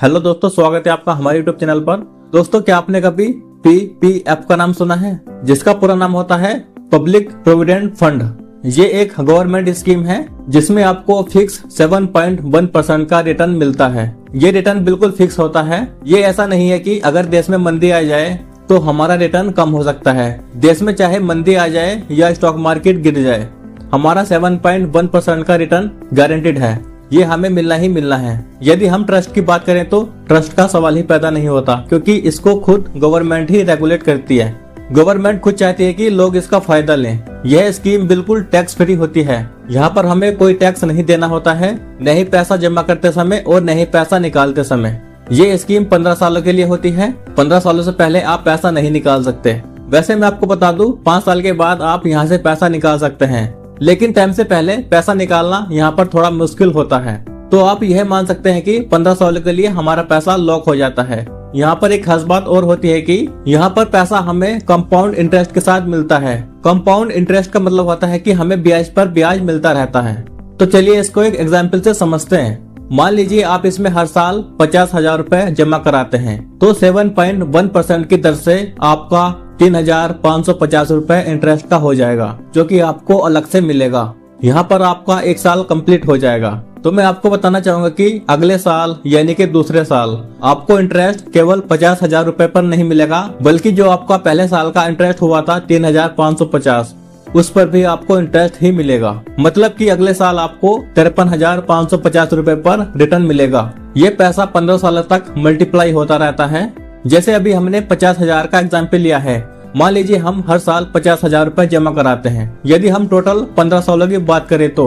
Hello दोस्तों, स्वागत है आपका हमारे यूट्यूब चैनल पर। दोस्तों, क्या आपने कभी पीपीएफ का नाम सुना है, जिसका पूरा नाम होता है पब्लिक प्रोविडेंट फंड। ये एक गवर्नमेंट स्कीम है जिसमें आपको फिक्स 7.1% का रिटर्न मिलता है। ये रिटर्न बिल्कुल फिक्स होता है। ये ऐसा नहीं है कि अगर देश में मंदी आ जाए तो हमारा रिटर्न कम हो सकता है। देश में चाहे मंदी आ जाए या स्टॉक मार्केट गिर जाए, हमारा 7.1% का रिटर्न गारंटेड है। ये हमें मिलना ही मिलना है। यदि हम ट्रस्ट की बात करें तो ट्रस्ट का सवाल ही पैदा नहीं होता, क्योंकि इसको खुद गवर्नमेंट ही रेगुलेट करती है। गवर्नमेंट खुद चाहती है कि लोग इसका फायदा लें। यह स्कीम बिल्कुल टैक्स फ्री होती है। यहाँ पर हमें कोई टैक्स नहीं देना होता है, न ही पैसा जमा करते समय और न ही पैसा निकालते समय। ये स्कीम 15 सालों के लिए होती है। 15 सालों से पहले आप पैसा नहीं निकाल सकते। वैसे मैं आपको बता दूं, 5 साल के बाद आप यहाँ से पैसा निकाल सकते हैं, लेकिन टाइम से पहले पैसा निकालना यहाँ पर थोड़ा मुश्किल होता है। तो आप यह मान सकते हैं कि 15 सालों के लिए हमारा पैसा लॉक हो जाता है। यहाँ पर एक खास बात और होती है कि यहाँ पर पैसा हमें कंपाउंड इंटरेस्ट के साथ मिलता है। कंपाउंड इंटरेस्ट का मतलब होता है कि हमें ब्याज पर ब्याज मिलता रहता है। तो चलिए इसको एक एग्जाम्पल से समझते हैं। मान लीजिए आप इसमें हर साल 50,000 रूपए जमा कराते हैं, तो 7.1% की दर से आपका 3,550 रूपए इंटरेस्ट का हो जाएगा, जो कि आपको अलग से मिलेगा। यहाँ पर आपका 1 साल कंप्लीट हो जाएगा। तो मैं आपको बताना चाहूंगा कि अगले साल यानी कि दूसरे साल आपको इंटरेस्ट केवल 50,000 रूपए पर नहीं मिलेगा, बल्कि जो आपका पहले साल का इंटरेस्ट हुआ था 3,550, उस पर भी आपको इंटरेस्ट ही मिलेगा। मतलब कि अगले साल आपको 53,550 रूपए पर रिटर्न मिलेगा। ये पैसा 15 सालों तक मल्टीप्लाई होता रहता है। जैसे अभी हमने 50,000 का एग्जाम्पल लिया है। मान लीजिए हम हर साल 50,000 रूपए जमा कराते हैं। यदि हम टोटल 15 सालों की बात करें तो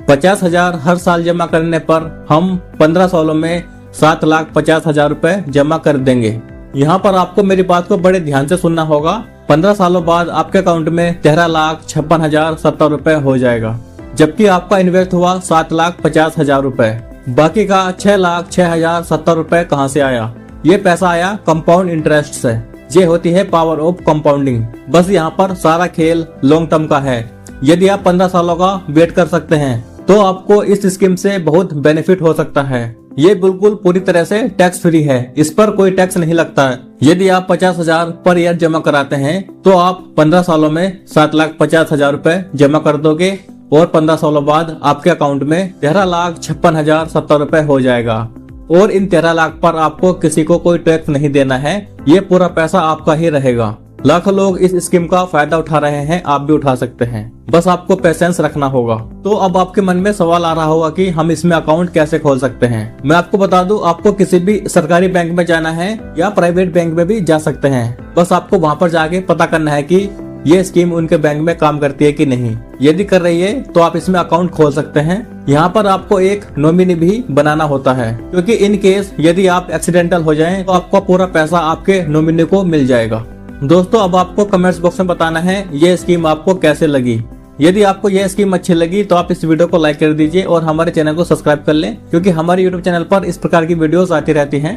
50,000 हर साल जमा करने पर हम 15 सालों में 7,50,000 रूपए जमा कर देंगे। यहाँ पर आपको मेरी बात को बड़े ध्यान से सुनना होगा। 15 सालों बाद आपके अकाउंट में 13,56,070 रूपए हो जाएगा, जबकि आपका इन्वेस्ट हुआ 7,50,000 रूपए। बाकी का 6,06,070 रूपए कहाँ से आया? ये पैसा आया कंपाउंड इंटरेस्ट से। ये होती है पावर ऑफ कंपाउंडिंग। बस यहाँ पर सारा खेल लॉन्ग टर्म का है। यदि आप 15 सालों का वेट कर सकते हैं तो आपको इस स्कीम से बहुत बेनिफिट हो सकता है। ये बिल्कुल पूरी तरह से टैक्स फ्री है। इस पर कोई टैक्स नहीं लगता है। यदि आप 50,000 पर ईयर जमा कराते हैं तो आप 15 सालों में 7,50,000 रूपए जमा कर दोगे और 15 सालों बाद आपके अकाउंट में 13,56,070 रूपए हो जाएगा। और इन 13 लाख पर आपको किसी को कोई टैक्स नहीं देना है। ये पूरा पैसा आपका ही रहेगा। लाखों लोग इस स्कीम का फायदा उठा रहे हैं, आप भी उठा सकते हैं। बस आपको पेशेंस रखना होगा। तो अब आपके मन में सवाल आ रहा होगा कि हम इसमें अकाउंट कैसे खोल सकते हैं। मैं आपको बता दूं, आपको किसी भी सरकारी बैंक में जाना है या प्राइवेट बैंक में भी जा सकते हैं। बस आपको वहाँ पर जाके पता करना है कि ये स्कीम उनके बैंक में काम करती है कि नहीं। यदि कर रही है तो आप इसमें अकाउंट खोल सकते हैं। यहाँ पर आपको एक नॉमिनी भी बनाना होता है, क्योंकि इन केस यदि आप एक्सीडेंटल हो जाएं तो आपका पूरा पैसा आपके नॉमिनी को मिल जाएगा। दोस्तों, अब आपको कमेंट्स बॉक्स में बताना है ये स्कीम आपको कैसे लगी। यदि आपको यह स्कीम अच्छी लगी तो आप इस वीडियो को लाइक कर दीजिए और हमारे चैनल को सब्सक्राइब कर लें, क्योंकि हमारे यूट्यूब चैनल पर इस प्रकार की वीडियोस आती रहती हैं।